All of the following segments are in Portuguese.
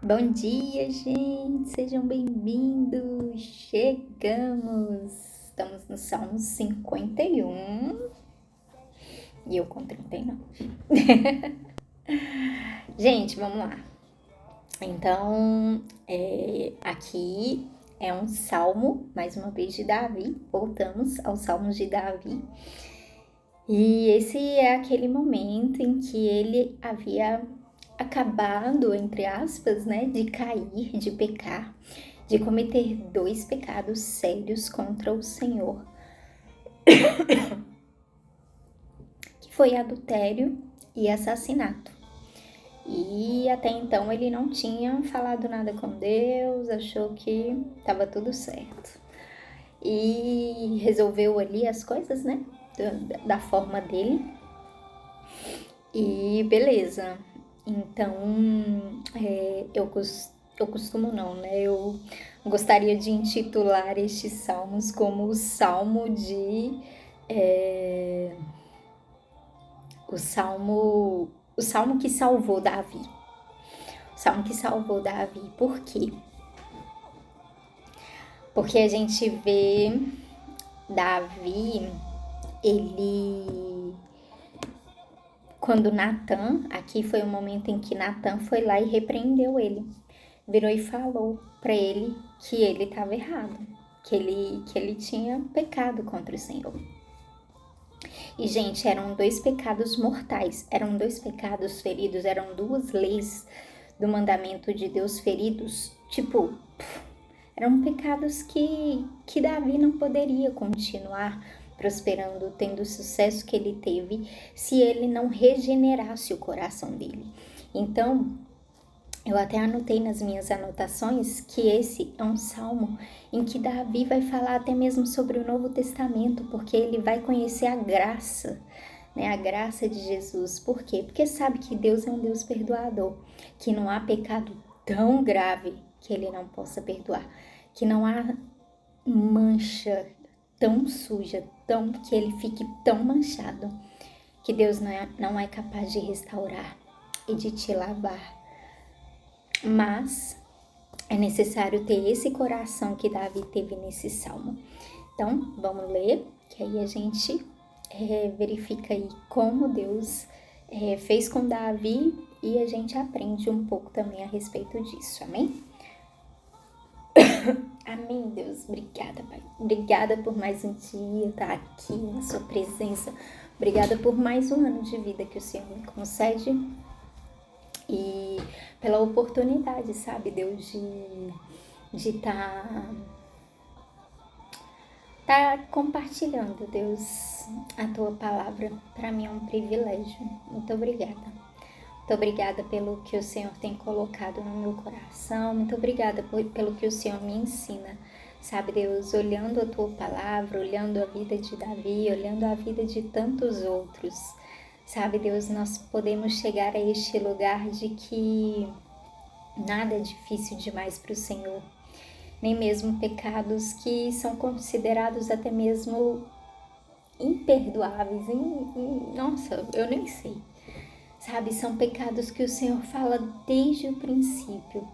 Bom dia, gente! Sejam bem-vindos! Chegamos! Estamos no Salmo 51 e eu com 39. Gente, vamos lá. Então, aqui é um salmo, mais uma vez, de Davi. Voltamos aos salmos de Davi. E esse é aquele momento em que ele havia acabado, entre aspas, né, de cair, de pecar, de cometer 2 pecados sérios contra o Senhor, que foi adultério e assassinato. E até então ele não tinha falado nada com Deus, achou que estava tudo certo. E resolveu ali as coisas, né, da forma dele. E beleza. Então, eu costumo não, né? Eu gostaria de intitular estes salmos como o salmo de... o salmo que salvou Davi. O salmo que salvou Davi. Por quê? Porque a gente vê Davi, ele... Quando Natan, aqui foi o momento em que Natan foi lá e repreendeu ele. Virou e falou para ele que ele estava errado, que ele tinha pecado contra o Senhor. E, gente, eram 2 pecados mortais, eram 2 pecados feridos, eram 2 leis do mandamento de Deus feridos. Tipo, eram pecados que Davi não poderia continuar prosperando, tendo o sucesso que ele teve, se ele não regenerasse o coração dele. Então, eu até anotei nas minhas anotações que esse é um salmo em que Davi vai falar até mesmo sobre o Novo Testamento, porque ele vai conhecer a graça, né? A graça de Jesus. Por quê? Porque sabe que Deus é um Deus perdoador, que não há pecado tão grave que ele não possa perdoar, que não há mancha tão suja, que ele fique tão manchado, que Deus não é capaz de restaurar e de te lavar. Mas é necessário ter esse coração que Davi teve nesse salmo. Então, vamos ler, que aí a gente verifica aí como Deus fez com Davi e a gente aprende um pouco também a respeito disso, amém? Amém, Deus. Obrigada, Pai. Obrigada por mais um dia estar aqui na sua presença. Obrigada por mais um ano de vida que o Senhor me concede. E pela oportunidade, sabe, Deus, de estar compartilhando, Deus, a tua palavra. Para mim é um privilégio. Muito obrigada. Muito obrigada pelo que o Senhor tem colocado no meu coração. Muito obrigada pelo que o Senhor me ensina. Sabe, Deus, olhando a tua palavra, olhando a vida de Davi, olhando a vida de tantos outros. Sabe, Deus, nós podemos chegar a este lugar de que nada é difícil demais para o Senhor. Nem mesmo pecados que são considerados até mesmo imperdoáveis. Nossa, eu nem sei. Sabe, são pecados que o Senhor fala desde o princípio.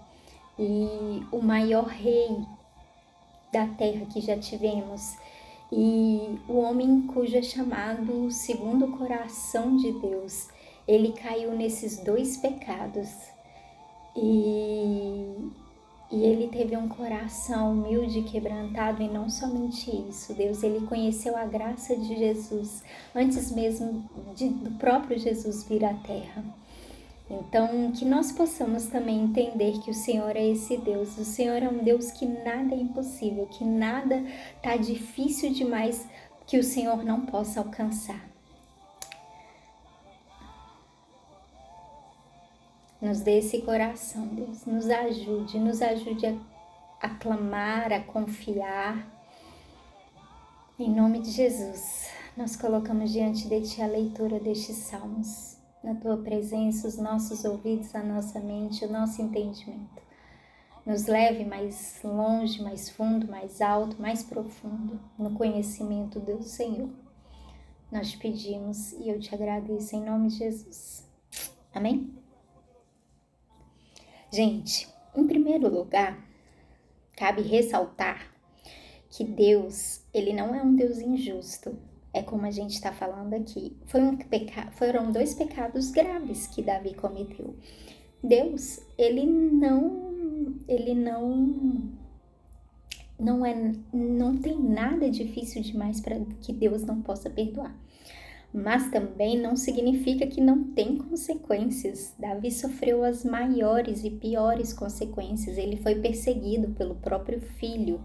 E o maior rei da terra que já tivemos, e o homem cujo é chamado segundo o coração de Deus, ele caiu nesses 2 pecados. E ele teve um coração humilde e quebrantado, e não somente isso, Deus, ele conheceu a graça de Jesus antes mesmo do próprio Jesus vir à terra. Então, que nós possamos também entender que o Senhor é esse Deus. O Senhor é um Deus que nada é impossível, que nada está difícil demais que o Senhor não possa alcançar. Nos dê esse coração, Deus. Nos ajude a clamar, a confiar. Em nome de Jesus, nós colocamos diante de Ti a leitura destes salmos. Na Tua presença, os nossos ouvidos, a nossa mente, o nosso entendimento. Nos leve mais longe, mais fundo, mais alto, mais profundo, no conhecimento do Senhor. Nós te pedimos e eu te agradeço em nome de Jesus. Amém? Gente, Em primeiro lugar, cabe ressaltar que Deus, ele não é um Deus injusto. É como a gente está falando aqui. Foram 2 pecados graves que Davi cometeu. Deus, ele não tem nada difícil demais para que Deus não possa perdoar. Mas também não significa que não tem consequências. Davi sofreu as maiores e piores consequências. Ele foi perseguido pelo próprio filho,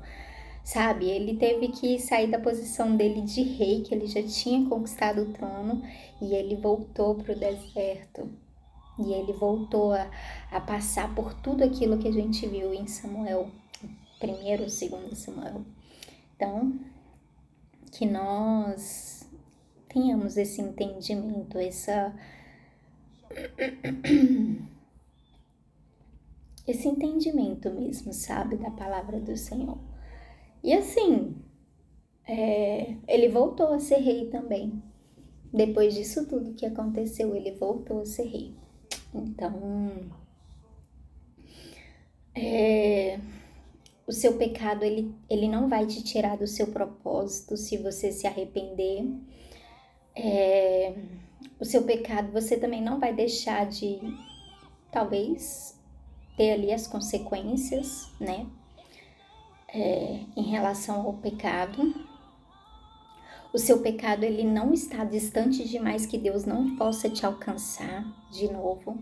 sabe? Ele teve que sair da posição dele de rei, que ele já tinha conquistado o trono, e ele voltou para o deserto. E ele voltou a passar por tudo aquilo que a gente viu em Samuel, 1º ou 2º Samuel. Então, que nós tenhamos esse entendimento, esse entendimento mesmo, sabe, da palavra do Senhor. E assim, ele voltou a ser rei também. Depois disso tudo que aconteceu, ele voltou a ser rei. Então, o seu pecado, ele não vai te tirar do seu propósito se você se arrepender. O seu pecado, você também não vai deixar de, talvez, ter ali as consequências, né? Em relação ao pecado. O seu pecado, ele não está distante demais que Deus não possa te alcançar de novo.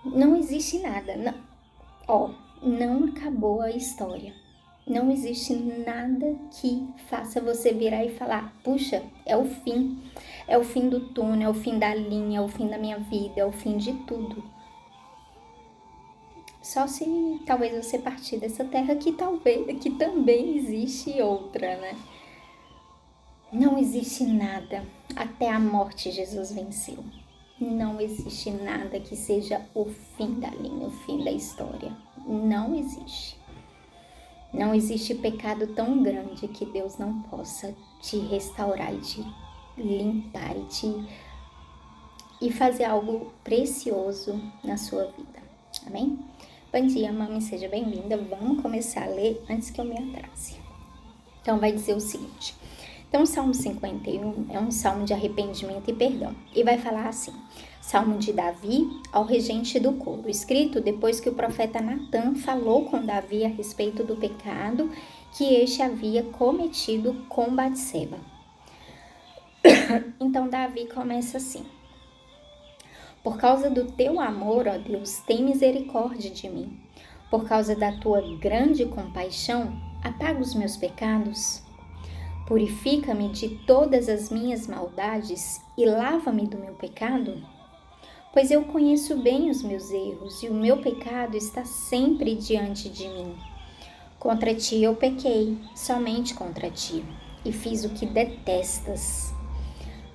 Não existe nada. Não acabou a história. Não existe nada que faça você virar e falar, puxa, é o fim. É o fim do túnel, é o fim da linha, é o fim da minha vida, é o fim de tudo. Só se talvez você partir dessa terra que também existe outra, né? Não existe nada. Até a morte Jesus venceu. Não existe nada que seja o fim da linha, o fim da história. Não existe. Não existe pecado tão grande que Deus não possa te restaurar e te limpar e fazer algo precioso na sua vida. Amém? Bom dia, mãe, seja bem-vinda. Vamos começar a ler antes que eu me atrase. Então, vai dizer o seguinte. Então, o Salmo 51 é um salmo de arrependimento e perdão. E vai falar assim, Salmo de Davi ao regente do coro, escrito depois que o profeta Natã falou com Davi a respeito do pecado que este havia cometido com Batseba. Então, Davi começa assim. Por causa do teu amor, ó Deus, tem misericórdia de mim. Por causa da tua grande compaixão, apaga os meus pecados. Purifica-me de todas as minhas maldades e lava-me do meu pecado. Pois eu conheço bem os meus erros e o meu pecado está sempre diante de mim. Contra ti eu pequei, somente contra ti, e fiz o que detestas.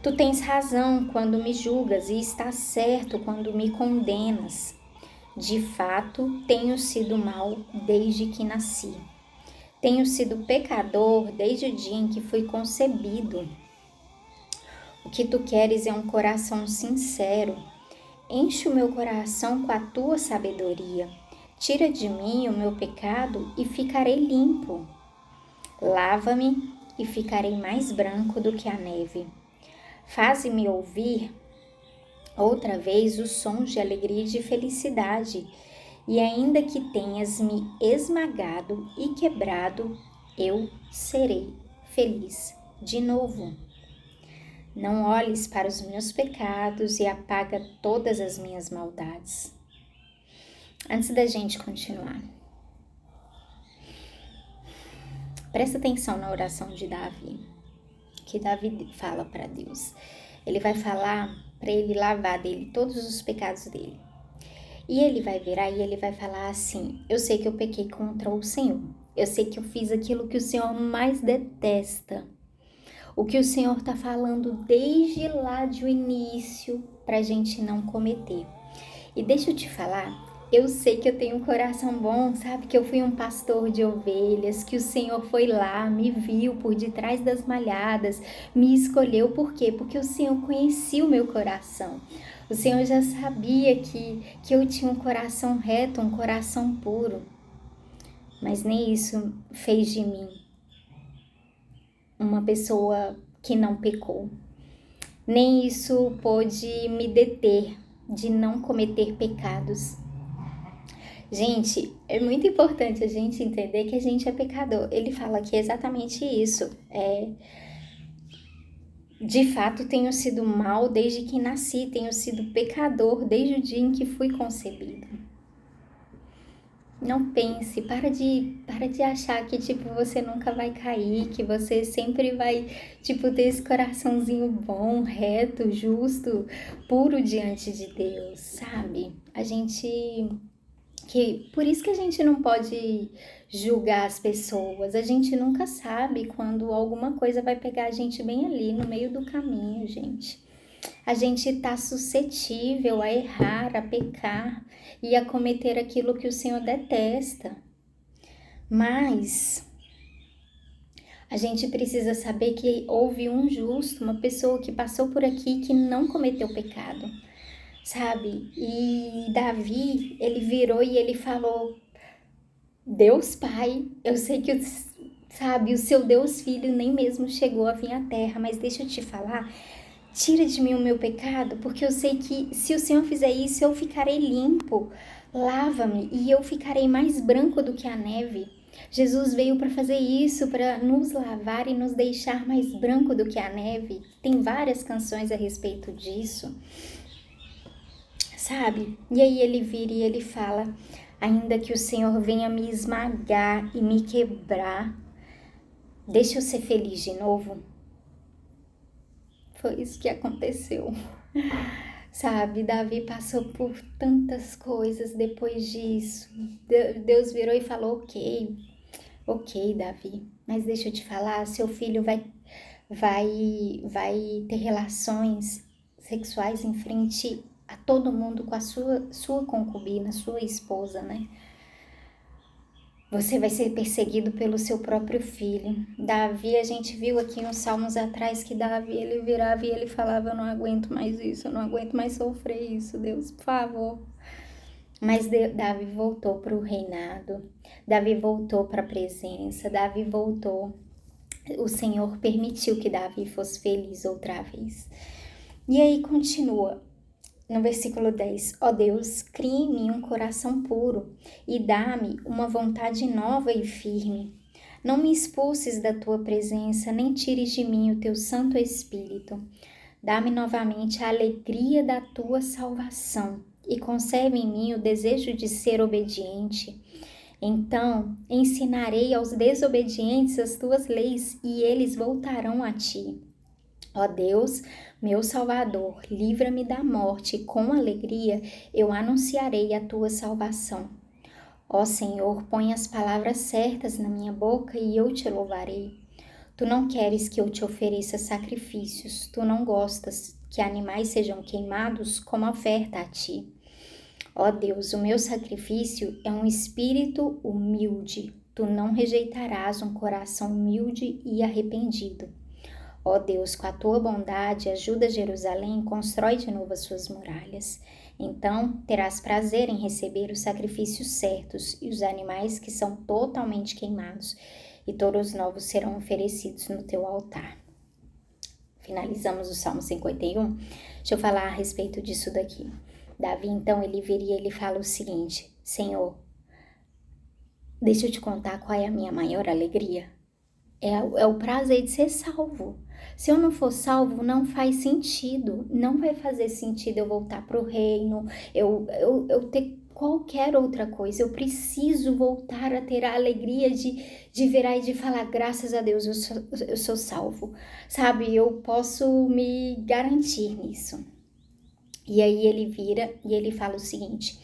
Tu tens razão quando me julgas e estás certo quando me condenas. De fato, tenho sido mau desde que nasci. Tenho sido pecador desde o dia em que fui concebido. O que tu queres é um coração sincero. Enche o meu coração com a tua sabedoria. Tira de mim o meu pecado e ficarei limpo. Lava-me e ficarei mais branco do que a neve. Faze-me ouvir outra vez os sons de alegria e de felicidade. E ainda que tenhas me esmagado e quebrado, eu serei feliz de novo. Não olhes para os meus pecados e apaga todas as minhas maldades. Antes da gente continuar, presta atenção na oração de Davi, que Davi fala para Deus. Ele vai falar para ele lavar dele todos os pecados dele. E ele vai virar e ele vai falar assim, eu sei que eu pequei contra o Senhor. Eu sei que eu fiz aquilo que o Senhor mais detesta. O que o Senhor está falando desde lá de o início para a gente não cometer. E deixa eu te falar, Eu sei que eu tenho um coração bom, sabe? Que eu fui um pastor de ovelhas, que o Senhor foi lá, me viu por detrás das malhadas, me escolheu. Por quê? Porque o Senhor conhecia o meu coração. O Senhor já sabia que eu tinha um coração reto, um coração puro. Mas nem isso fez de mim uma pessoa que não pecou. Nem isso pôde me deter de não cometer pecados. Gente, é muito importante a gente entender que a gente é pecador. Ele fala aqui exatamente isso. De fato, tenho sido mal desde que nasci, tenho sido pecador desde o dia em que fui concebido. Não pense, para de achar que, tipo, você nunca vai cair, que você sempre vai, tipo, ter esse coraçãozinho bom, reto, justo, puro diante de Deus, sabe? Por isso que a gente não pode julgar as pessoas. A gente nunca sabe quando alguma coisa vai pegar a gente bem ali no meio do caminho, gente. A gente tá suscetível a errar, a pecar e a cometer aquilo que o Senhor detesta. Mas a gente precisa saber que houve um justo, uma pessoa que passou por aqui que não cometeu pecado, sabe? E Davi, ele virou e ele falou: Deus Pai, eu sei que, sabe, o seu Deus Filho nem mesmo chegou a vir à terra, mas deixa eu te falar, tira de mim o meu pecado, porque eu sei que se o Senhor fizer isso, eu ficarei limpo. Lava-me e eu ficarei mais branco do que a neve. Jesus veio para fazer isso, para nos lavar e nos deixar mais branco do que a neve. Tem várias canções a respeito disso, sabe? E aí ele vira e ele fala: ainda que o Senhor venha me esmagar e me quebrar, deixa eu ser feliz de novo. Foi isso que aconteceu. Sabe, Davi passou por tantas coisas depois disso. Deus virou e falou: ok, Davi, mas deixa eu te falar, seu filho vai ter relações sexuais em frente a todo mundo com a sua concubina, sua esposa, né? Você vai ser perseguido pelo seu próprio filho. Davi, a gente viu aqui nos Salmos atrás que Davi, ele virava e ele falava: eu não aguento mais isso, eu não aguento mais sofrer isso, Deus, por favor. Mas Davi voltou para o reinado, Davi voltou para a presença, Davi voltou. O Senhor permitiu que Davi fosse feliz outra vez. E aí continua. No versículo 10, ó Deus, cria em mim um coração puro e dá-me uma vontade nova e firme. Não me expulses da tua presença, nem tires de mim o teu Santo Espírito. Dá-me novamente a alegria da tua salvação e conserve em mim o desejo de ser obediente. Então ensinarei aos desobedientes as tuas leis e eles voltarão a ti. Ó Deus, meu Salvador, livra-me da morte e com alegria eu anunciarei a tua salvação. Ó Senhor, põe as palavras certas na minha boca e eu te louvarei. Tu não queres que eu te ofereça sacrifícios, tu não gostas que animais sejam queimados como oferta a ti. Ó Deus, o meu sacrifício é um espírito humilde, tu não rejeitarás um coração humilde e arrependido. Ó Deus, com a tua bondade, ajuda Jerusalém, constrói de novo as suas muralhas. Então terás prazer em receber os sacrifícios certos e os animais que são totalmente queimados, e touros novos serão oferecidos no teu altar. Finalizamos o Salmo 51. Deixa eu falar a respeito disso daqui. Davi, então, ele viria e ele fala o seguinte: Senhor, deixa eu te contar qual é a minha maior alegria. É o prazer de ser salvo. Se eu não for salvo, não faz sentido. Não vai fazer sentido eu voltar para o reino, eu ter qualquer outra coisa. Eu preciso voltar a ter a alegria de virar e de falar: graças a Deus, eu sou salvo. Sabe, eu posso me garantir nisso. E aí ele vira e ele fala o seguinte: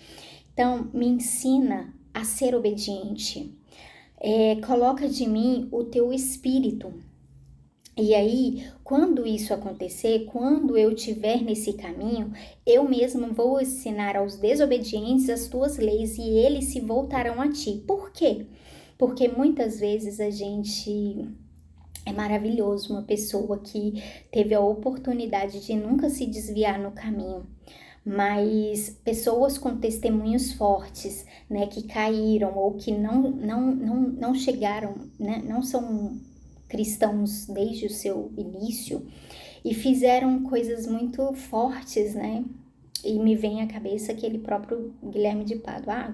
então me ensina a ser obediente. Coloca de mim o teu espírito. E aí, quando isso acontecer, quando eu estiver nesse caminho, eu mesmo vou ensinar aos desobedientes as tuas leis e eles se voltarão a ti. Por quê? Porque muitas vezes a gente é maravilhoso uma pessoa que teve a oportunidade de nunca se desviar no caminho. Mas pessoas com testemunhos fortes, né, que caíram ou que não chegaram, né, não são cristãos desde o seu início e fizeram coisas muito fortes, né? E me vem à cabeça aquele próprio Guilherme de Pádua.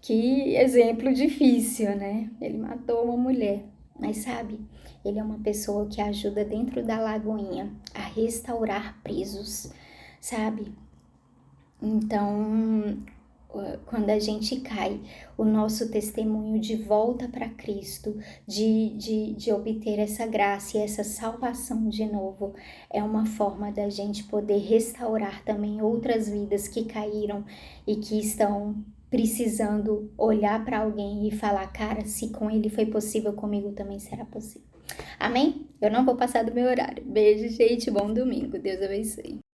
Que exemplo difícil, né? Ele matou uma mulher, mas sabe, ele é uma pessoa que ajuda dentro da lagoinha a restaurar presos, sabe? Então, quando a gente cai, o nosso testemunho de volta para Cristo, de obter essa graça e essa salvação de novo, é uma forma da gente poder restaurar também outras vidas que caíram e que estão precisando olhar para alguém e falar, cara, se com ele foi possível, comigo também será possível. Amém? Eu não vou passar do meu horário. Beijo, gente. Bom domingo. Deus abençoe.